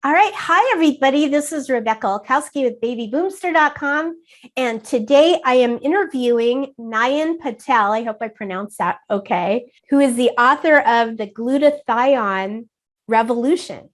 All right. Hi, everybody. This is Rebecca Olkowski with babyboomster.com. And today I am interviewing Nayan Patel. I hope I pronounced that okay, who is the author of The Glutathione Revolution.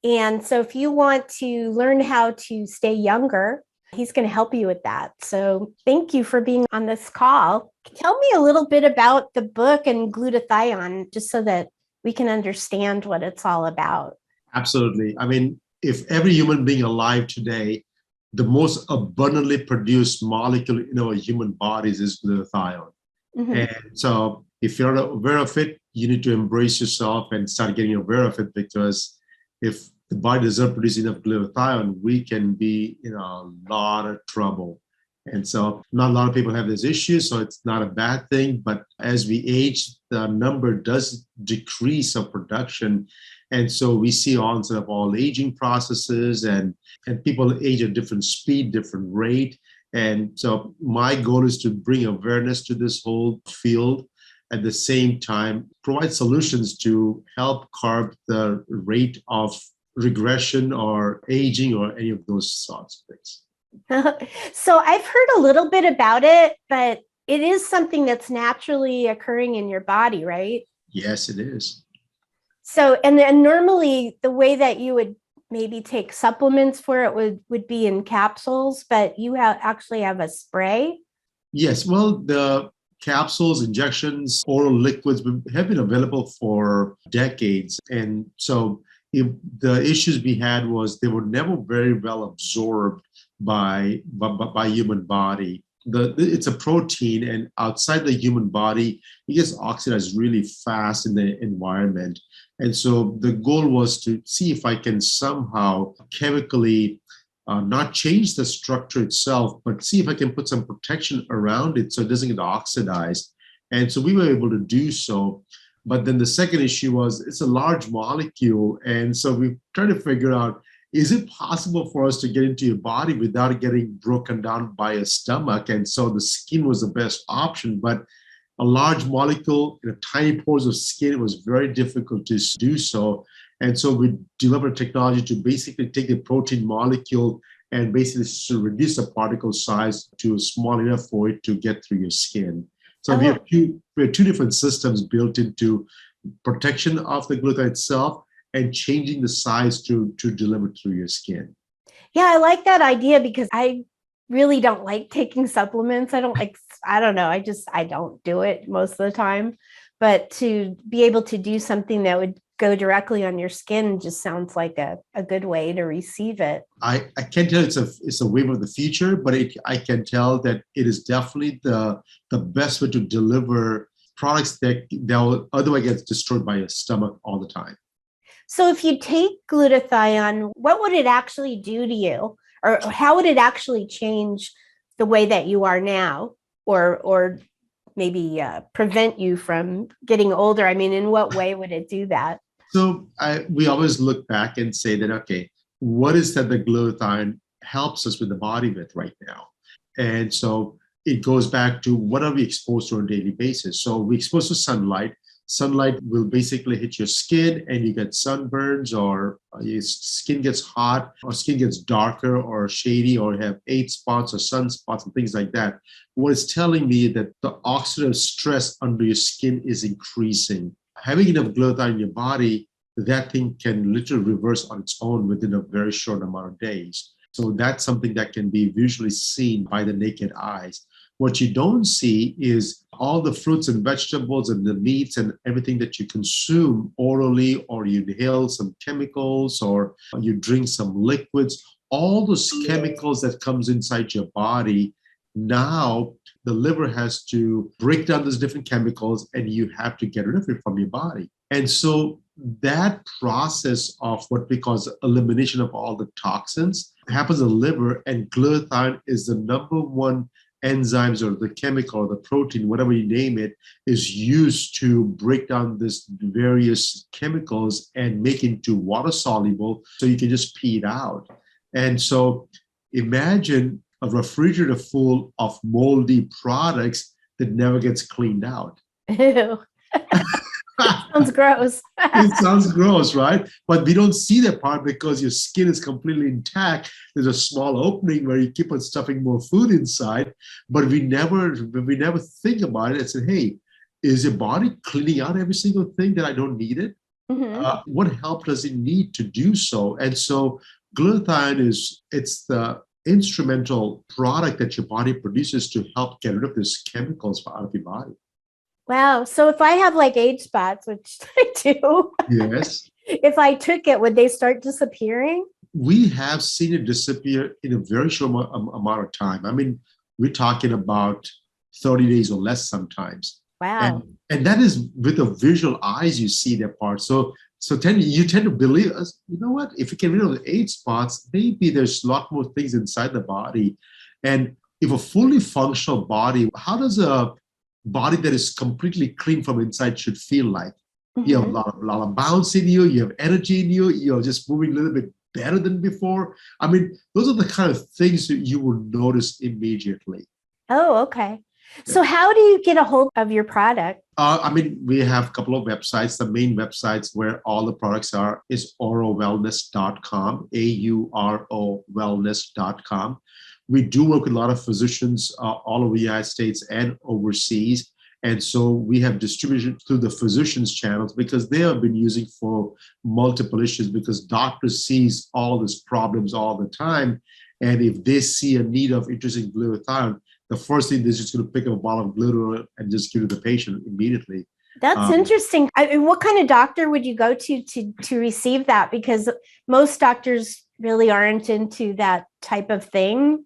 And so if you want to learn how to stay younger, he's going to help you with that. So thank you for being on this call. Tell me a little bit about the book and glutathione, just so that we can understand what it's all about. Absolutely. I mean, if every human being alive today, the most abundantly produced molecule in our human bodies is glutathione. Mm-hmm. And so if you're not aware of it, you need to embrace yourself and start getting aware of it, because if the body doesn't produce enough glutathione, we can be in a lot of trouble. And so not a lot of people have this issue, so it's not a bad thing. But as we age, the number does decrease of production. And so we see onset of all aging processes, and people age at different speed, different rate. And so my goal is to bring awareness to this whole field, at the same time provide solutions to help curb the rate of regression or aging or any of those sorts of things. So I've heard a little bit about it, but it is something that's naturally occurring in your body, right? Yes, it is. So, and normally the way that you would maybe take supplements for it would be in capsules, but you actually have a spray? Yes, well, the capsules, injections, oral liquids have been available for decades. And so the issues we had was they were never very well absorbed by human body. It's a protein, and outside the human body, it gets oxidized really fast in the environment. And so the goal was to see if I can somehow chemically not change the structure itself, but see if I can put some protection around it so it doesn't get oxidized. And so we were able to do so. But then the second issue was it's a large molecule. And so we tried to figure out, is it possible for us to get into your body without it getting broken down by a stomach? And so the skin was the best option, but a large molecule in a tiny pores of skin, it was very difficult to do so. And so we developed a technology to basically take the protein molecule and basically reduce the particle size to small enough for it to get through your skin. So we have two different systems built into protection of the glutathione itself and changing the size to deliver through your skin. Yeah, I like that idea because I really don't like taking supplements. I don't know. I don't do it most of the time. But to be able to do something that would go directly on your skin just sounds like a good way to receive it. I can't tell it's a wave of the future, but I can tell that it is definitely the best way to deliver products that will otherwise get destroyed by your stomach all the time. So if you take glutathione, what would it actually do to you? Or how would it actually change the way that you are now? Or maybe prevent you from getting older? I mean, in what way would it do that? So we always look back and say that, okay, what is that the glutathione helps us with the body with right now? And so it goes back to what are we exposed to on a daily basis? So we're exposed to sunlight. Sunlight will basically hit your skin and you get sunburns, or your skin gets hot, or skin gets darker or shady, or have age spots or sunspots and things like that. What it's telling me that the oxidative stress under your skin is increasing. Having enough glutathione in your body, that thing can literally reverse on its own within a very short amount of days. So that's something that can be visually seen by the naked eyes. What you don't see is all the fruits and vegetables and the meats and everything that you consume orally, or you inhale some chemicals, or you drink some liquids. All those chemicals that comes inside your body, now the liver has to break down those different chemicals and you have to get rid of it from your body. And so that process of what we call elimination of all the toxins happens in the liver, and glutathione is the number one enzymes or the chemical or the protein, whatever you name it, is used to break down this various chemicals and make it into water soluble so you can just pee it out. And so imagine a refrigerator full of moldy products that never gets cleaned out. Ew. Sounds gross. It sounds gross, right? But we don't see that part because your skin is completely intact. There's a small opening where you keep on stuffing more food inside, but we never think about it and say, hey, is your body cleaning out every single thing that I don't need it? Mhm. What help does it need to do so? And so glutathione it's the instrumental product that your body produces to help get rid of these chemicals out of your body. Wow. So if I have like age spots, which I do, Yes. if I took it, would they start disappearing? We have seen it disappear in a very short amount of time. I mean, we're talking about 30 days or less sometimes. Wow. And that is with the visual eyes, you see that part. So you tend to believe us, you know what, if you can rid of the age spots, maybe there's a lot more things inside the body. And if a fully functional body, how does a body that is completely clean from inside should feel like? You have a lot of bounce in you, you have energy in you, you're just moving a little bit better than before. I mean, those are the kind of things that you will notice immediately. Oh, okay. So how do you get a hold of your product? I mean, we have a couple of websites. The main websites where all the products are is aurowellness.com, AURO wellness.com. We do work with a lot of physicians all over the United States and overseas. And so we have distribution through the physicians' channels because they have been using for multiple issues because doctors sees all these problems all the time. And if they see a need of introducing glutathione, the first thing is just going to pick up a bottle of glutathione and just give it to the patient immediately. That's interesting. What kind of doctor would you go to receive that? Because most doctors really aren't into that type of thing,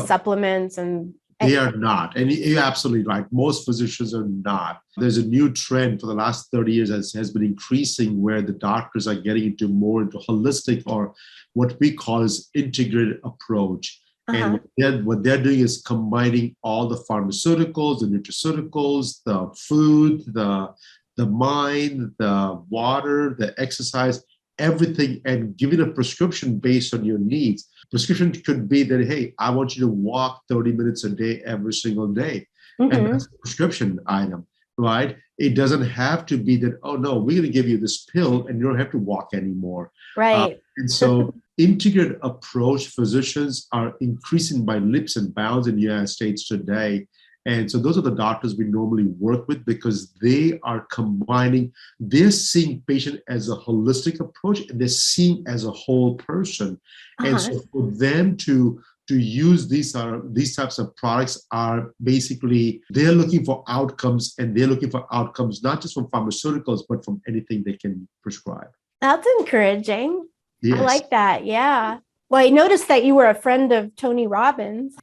supplements and. They are not. And you're absolutely right. Most physicians are not. There's a new trend for the last 30 years that has been increasing where the doctors are getting into more into holistic or what we call is integrated approach. And what they're doing is combining all the pharmaceuticals, the nutraceuticals, the food, the mind, the water, the exercise, everything, and giving a prescription based on your needs. Prescription could be that, hey, I want you to walk 30 minutes a day every single day. And that's a prescription item, right? It doesn't have to be that, oh, no, we're going to give you this pill and you don't have to walk anymore. Right. And so integrated approach physicians are increasing by leaps and bounds in the United States today. And so those are the doctors we normally work with because they are combining, they're seeing patient as a holistic approach and they're seeing as a whole person. And so for them to use these types of products are basically, they're looking for outcomes and they're looking for outcomes, not just from pharmaceuticals, but from anything they can prescribe. That's encouraging. Yes. I like that. Yeah. Well, I noticed that you were a friend of Tony Robbins.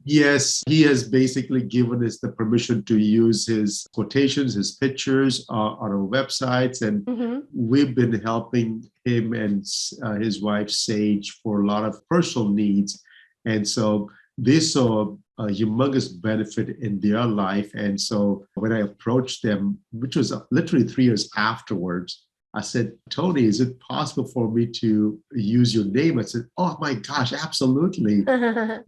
Yes, he has basically given us the permission to use his quotations, his pictures on our websites. And we've been helping him and his wife, Sage, for a lot of personal needs. And so they saw a humongous benefit in their life. And so when I approached them, which was literally 3 years afterwards, I said, Tony, is it possible for me to use your name? I said, oh my gosh, absolutely.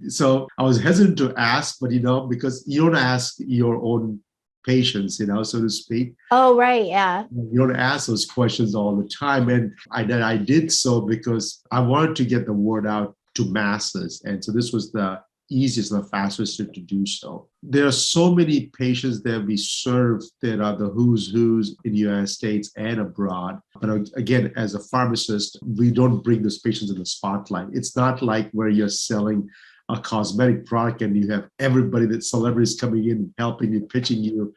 So I was hesitant to ask, but because you don't ask your own patients, so to speak. Oh, right. Yeah. You don't ask those questions all the time. And I did so because I wanted to get the word out to masses. And so this was the easiest and the fastest to do so. There are so many patients that we serve that are the who's in the United States and abroad. But again, as a pharmacist, we don't bring those patients in the spotlight. It's not like where you're selling a cosmetic product and you have everybody that celebrities coming in, helping you, pitching you,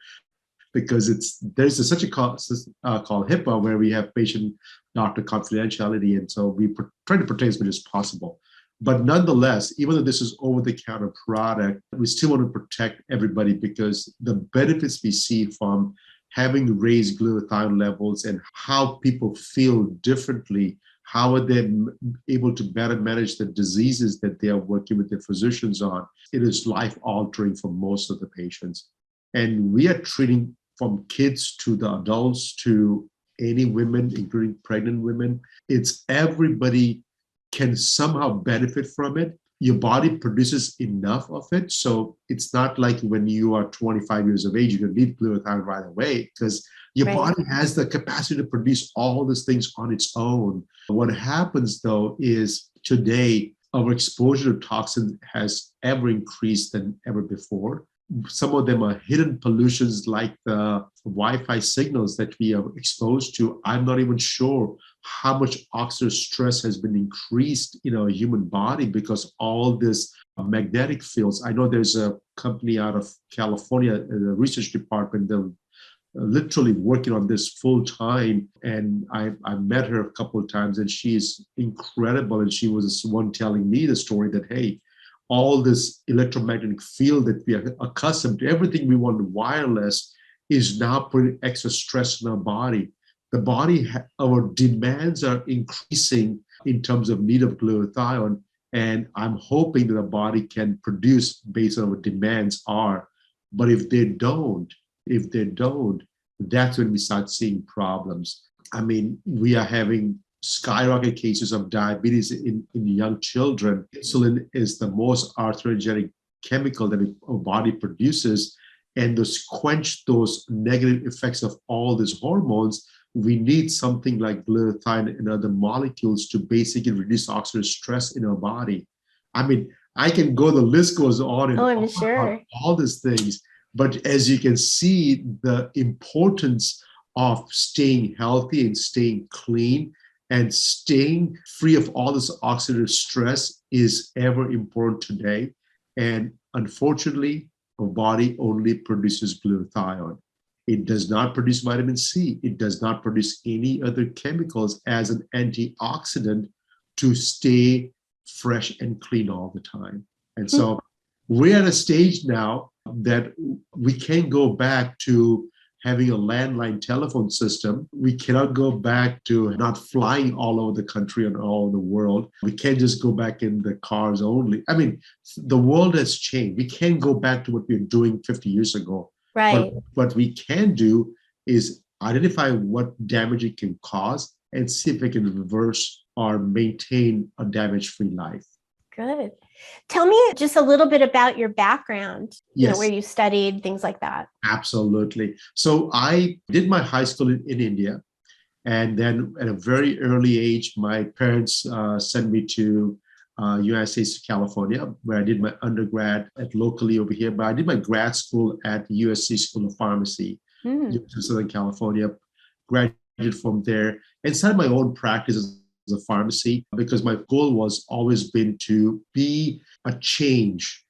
because there's such a called HIPAA where we have patient-doctor confidentiality. And so we try to protect as much as possible. But nonetheless, even though this is over-the-counter product, we still want to protect everybody because the benefits we see from having raised glutathione levels and how people feel differently, how are they able to better manage the diseases that they are working with their physicians on. It is life-altering for most of the patients. And we are treating from kids to the adults to any women, including pregnant women. It's everybody can somehow benefit from it. your body produces enough of it. So it's not like when you are 25 years of age, you can need glutathione right away, because your Right. body has the capacity to produce all these things on its own. What happens though is today our exposure to toxins has ever increased than ever before. Some of them are hidden pollutions like the Wi-Fi signals that we are exposed to. I'm not even sure how much oxidative stress has been increased in our human body because all this magnetic fields. I know there's a company out of California, the research department, they're literally working on this full time. And I met her a couple of times, and she is incredible. And she was the one telling me the story that, hey, all this electromagnetic field that we are accustomed to, everything we want wireless, is now putting extra stress on our body. The body, our demands are increasing in terms of need of glutathione. And I'm hoping that the body can produce based on what demands are. But if they don't, that's when we start seeing problems. I mean, we are having skyrocket cases of diabetes in young children. Insulin is the most atherogenic chemical that our body produces. And to quench those negative effects of all these hormones, we need something like glutathione and other molecules to basically reduce oxidative stress in our body. I mean, I can go, the list goes on and I'm on sure. about all these things. But as you can see, the importance of staying healthy and staying clean and staying free of all this oxidative stress is ever important today. And unfortunately, our body only produces glutathione. It does not produce vitamin C. It does not produce any other chemicals as an antioxidant to stay fresh and clean all the time. And so we're at a stage now that we can't go back to having a landline telephone system. We cannot go back to not flying all over the country and all over the world. We can't just go back in the cars only. I mean, the world has changed. We can't go back to what we were doing 50 years ago. Right. But what we can do is identify what damage it can cause and see if we can reverse or maintain a damage-free life. Good. Tell me just a little bit about your background, Yes. Where you studied, things like that. Absolutely. So I did my high school in India. And then at a very early age, my parents sent me to United States, California, where I did my undergrad at locally over here. But I did my grad school at the USC School of Pharmacy, University of Southern California, graduated from there, and started my own practice as a pharmacy, because my goal was always been to be a change,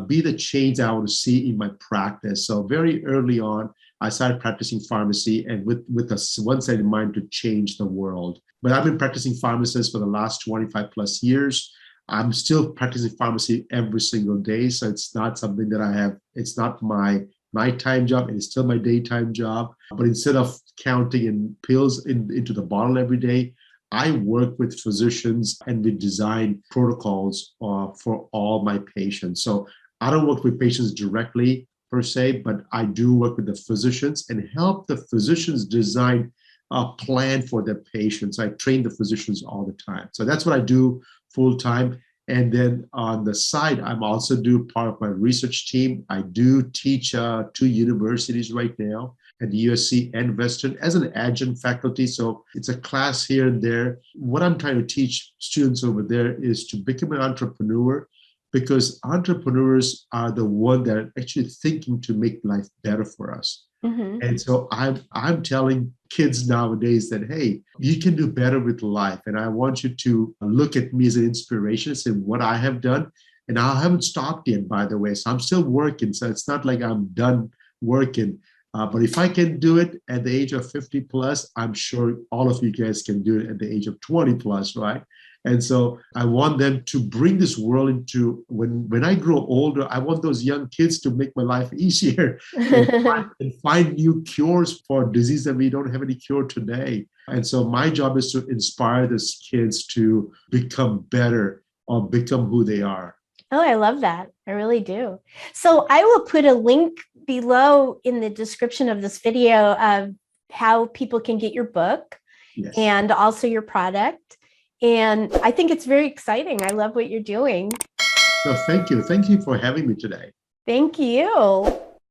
be the change I want to see in my practice. So very early on, I started practicing pharmacy, and with a one-sided in mind to change the world. But I've been practicing pharmacist for the last 25 plus years. I'm still practicing pharmacy every single day. So it's not something that I have, it's not my nighttime job, it's still my daytime job. But instead of counting in pills into the bottle every day, I work with physicians and we design protocols for all my patients. So I don't work with patients directly per se, but I do work with the physicians and help the physicians design a plan for their patients. I train the physicians all the time. So that's what I do full time. And then on the side, I'm also do part of my research team. I do teach 2 universities right now, at the USC and Western, as an adjunct faculty. So it's a class here and there. What I'm trying to teach students over there is to become an entrepreneur, because entrepreneurs are the one that are actually thinking to make life better for us. And so I'm telling kids nowadays that, hey, you can do better with life. And I want you to look at me as an inspiration and say what I have done. And I haven't stopped yet, by the way. So I'm still working. So it's not like I'm done working. But if I can do it at the age of 50 plus, I'm sure all of you guys can do it at the age of 20 plus, right? And so I want them to bring this world into, when I grow older, I want those young kids to make my life easier and find new cures for disease that we don't have any cure today. And so my job is to inspire these kids to become better or become who they are. Oh, I love that. I really do. So I will put a link below in the description of this video of how people can get your book. Yes. And also your product. And I think it's very exciting. I love what you're doing. No, thank you. Thank you for having me today. Thank you.